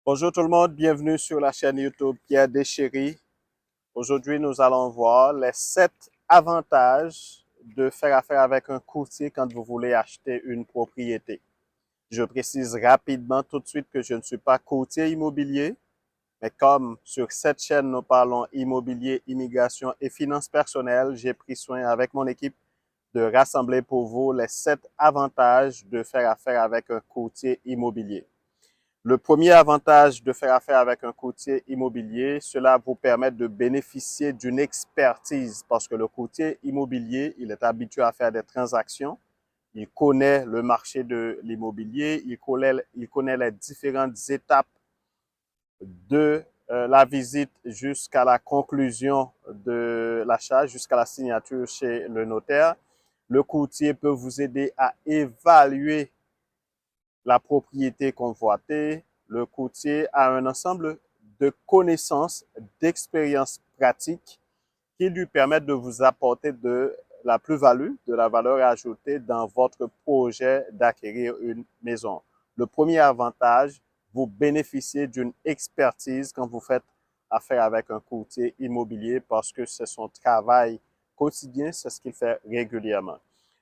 Bonjour tout le monde, bienvenue sur la chaîne YouTube Pierre Deschéry. Aujourd'hui, nous allons voir les 7 avantages de faire affaire avec un courtier quand vous voulez acheter une propriété. Je précise rapidement tout de suite que je ne suis pas courtier immobilier, mais comme sur cette chaîne, nous parlons immobilier, immigration et finances personnelles, j'ai pris soin avec mon équipe de rassembler pour vous les 7 avantages de faire affaire avec un courtier immobilier. Le premier avantage de faire affaire avec un courtier immobilier, cela vous permet de bénéficier d'une expertise parce que le courtier immobilier, il est habitué à faire des transactions, il connaît le marché de l'immobilier, il connaît les différentes étapes de la visite jusqu'à la conclusion de l'achat, jusqu'à la signature chez le notaire. Le courtier peut vous aider à évaluer la propriété convoitée. Le courtier a un ensemble de connaissances, d'expériences pratiques qui lui permettent de vous apporter de la plus-value, de la valeur ajoutée dans votre projet d'acquérir une maison. Le premier avantage, vous bénéficiez d'une expertise quand vous faites affaire avec un courtier immobilier parce que c'est son travail quotidien, c'est ce qu'il fait régulièrement.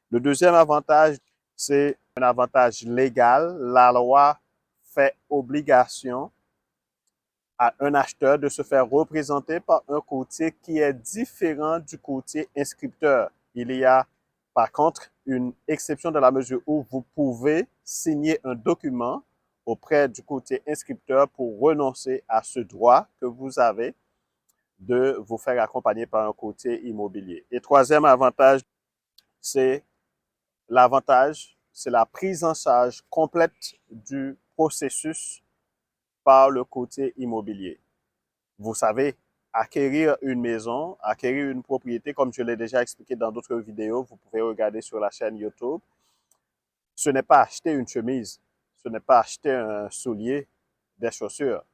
Le deuxième avantage, c'est un avantage légal. La loi fait obligation à un acheteur de se faire représenter par un courtier qui est différent du courtier inscripteur. Il y a par contre une exception dans la mesure où vous pouvez signer un document auprès du courtier inscripteur pour renoncer à ce droit que vous avez de vous faire accompagner par un courtier immobilier. Et troisième avantage, c'est c'est la prise en charge complète du processus par le courtier immobilier. Vous savez, acquérir une maison, acquérir une propriété, comme je l'ai déjà expliqué dans d'autres vidéos, vous pouvez regarder sur la chaîne YouTube, ce n'est pas acheter une chemise, ce n'est pas acheter un soulier, des chaussures.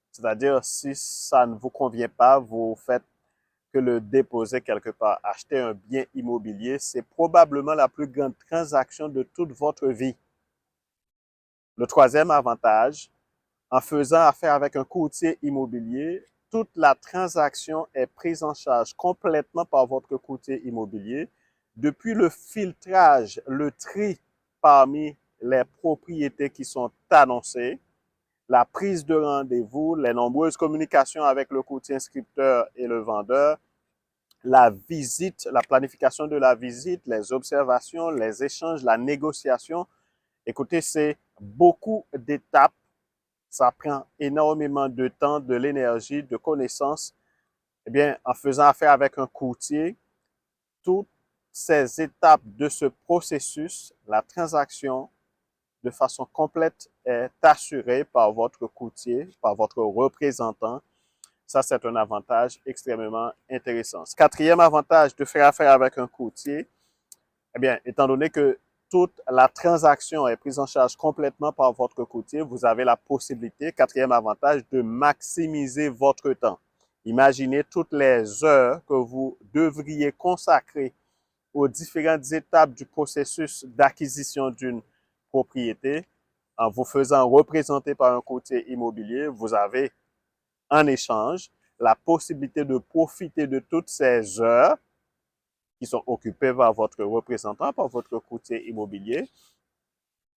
C'est-à-dire, si ça ne vous convient pas, vous faites que le déposer quelque part. Acheter un bien immobilier, c'est probablement la plus grande transaction de toute votre vie. Le troisième avantage, en faisant affaire avec un courtier immobilier, toute la transaction est prise en charge complètement par votre courtier immobilier, depuis le filtrage, le tri parmi les propriétés qui sont annoncées, la prise de rendez-vous, les nombreuses communications avec le courtier inscripteur et le vendeur, la visite, la planification de la visite, les observations, les échanges, la négociation. Écoutez, c'est beaucoup d'étapes. Ça prend énormément de temps, de l'énergie, de connaissances. Eh bien, en faisant affaire avec un courtier, toutes ces étapes de ce processus, la transaction, de façon complète, est assurée par votre courtier, par votre représentant. Ça, c'est un avantage extrêmement intéressant. Quatrième avantage de faire affaire avec un courtier, eh bien, étant donné que toute la transaction est prise en charge complètement par votre courtier, vous avez la possibilité, quatrième avantage, de maximiser votre temps. Imaginez toutes les heures que vous devriez consacrer aux différentes étapes du processus d'acquisition d'une propriété. En vous faisant représenter par un courtier immobilier, vous avez en échange la possibilité de profiter de toutes ces heures qui sont occupés par votre représentant, par votre courtier immobilier,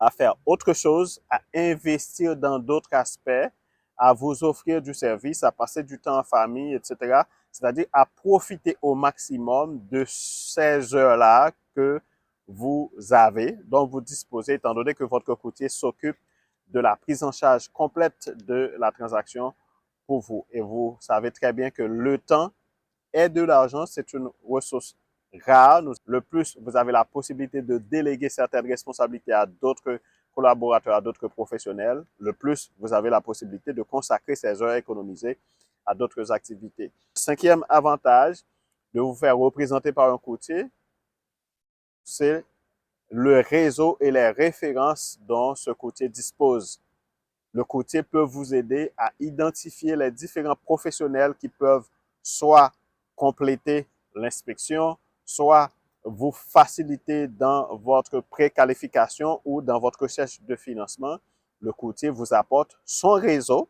à faire autre chose, à investir dans d'autres aspects, à vous offrir du service, à passer du temps en famille, etc. C'est-à-dire à profiter au maximum de ces heures-là que vous avez, dont vous disposez, étant donné que votre courtier s'occupe de la prise en charge complète de la transaction pour vous. Et vous savez très bien que le temps est de l'argent, c'est une ressource rare. Le plus, vous avez la possibilité de déléguer certaines responsabilités à d'autres collaborateurs, à d'autres professionnels, le plus, vous avez la possibilité de consacrer ces heures économisées à d'autres activités. Cinquième avantage de vous faire représenter par un courtier, c'est le réseau et les références dont ce courtier dispose. Le courtier peut vous aider à identifier les différents professionnels qui peuvent soit compléter l'inspection, soit vous faciliter dans votre préqualification ou dans votre recherche de financement. Le courtier vous apporte son réseau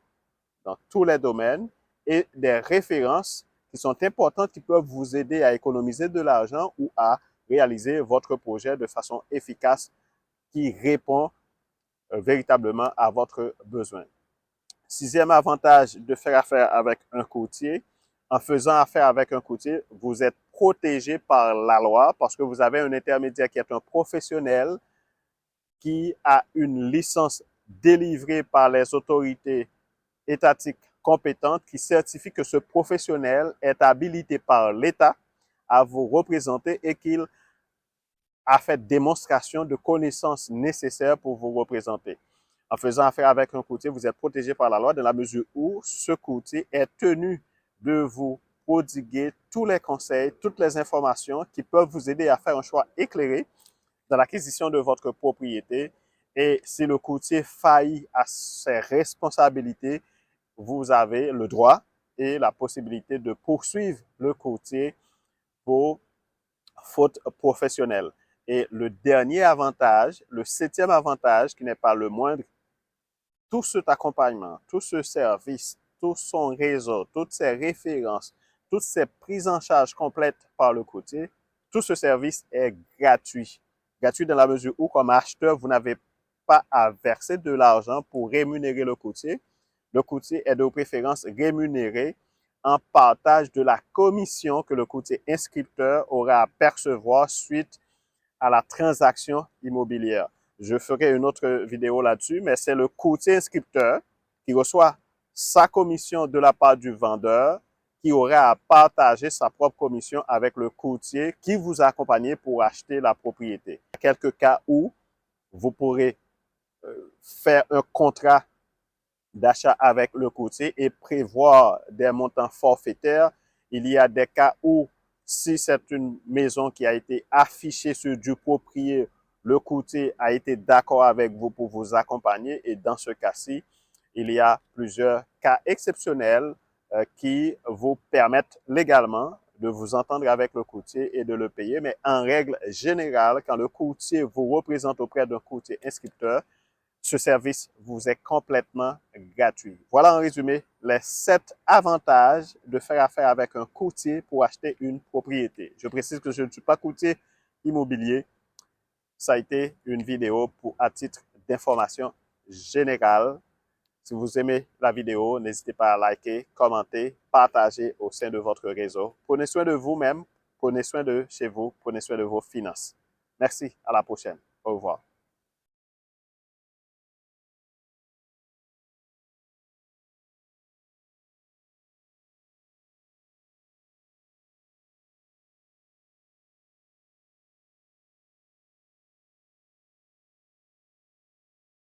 dans tous les domaines et des références qui sont importantes qui peuvent vous aider à économiser de l'argent ou à réaliser votre projet de façon efficace qui répond véritablement à votre besoin. Sixième avantage de faire affaire avec un courtier, en faisant affaire avec un courtier, vous êtes protégé par la loi parce que vous avez un intermédiaire qui est un professionnel qui a une licence délivrée par les autorités étatiques compétentes qui certifie que ce professionnel est habilité par l'État à vous représenter et qu'il a fait démonstration de connaissances nécessaires pour vous représenter. En faisant affaire avec un courtier, vous êtes protégé par la loi dans la mesure où ce courtier est tenu de vous prodiguer tous les conseils, toutes les informations qui peuvent vous aider à faire un choix éclairé dans l'acquisition de votre propriété. Et si le courtier faillit à ses responsabilités, vous avez le droit et la possibilité de poursuivre le courtier pour faute professionnelle. Et le dernier avantage, le septième avantage, qui n'est pas le moindre, tout cet accompagnement, tout ce service, tout son réseau, toutes ces références, toutes ces prises en charge complètes par le courtier, tout ce service est gratuit. Gratuit dans la mesure où, comme acheteur, vous n'avez pas à verser de l'argent pour rémunérer le courtier. Le courtier est de préférence rémunéré en partage de la commission que le courtier inscripteur aura à percevoir suite à la transaction immobilière. Je ferai une autre vidéo là-dessus, mais c'est le courtier inscripteur qui reçoit sa commission de la part du vendeur qui aura à partager sa propre commission avec le courtier qui vous a accompagné pour acheter la propriété. Il y a quelques cas où vous pourrez faire un contrat d'achat avec le courtier et prévoir des montants forfaitaires. Il y a des cas où, si c'est une maison qui a été affichée sur du propriétaire, le courtier a été d'accord avec vous pour vous accompagner et dans ce cas-ci, il y a plusieurs cas exceptionnels qui vous permettent légalement de vous entendre avec le courtier et de le payer. Mais en règle générale, quand le courtier vous représente auprès d'un courtier inscripteur, ce service vous est complètement gratuit. Voilà en résumé les 7 avantages de faire affaire avec un courtier pour acheter une propriété. Je précise que je ne suis pas courtier immobilier. Ça a été une vidéo à titre d'information générale. Si vous aimez la vidéo, n'hésitez pas à liker, commenter, partager au sein de votre réseau. Prenez soin de vous-même, prenez soin de chez vous, prenez soin de vos finances. Merci, à la prochaine. Au revoir.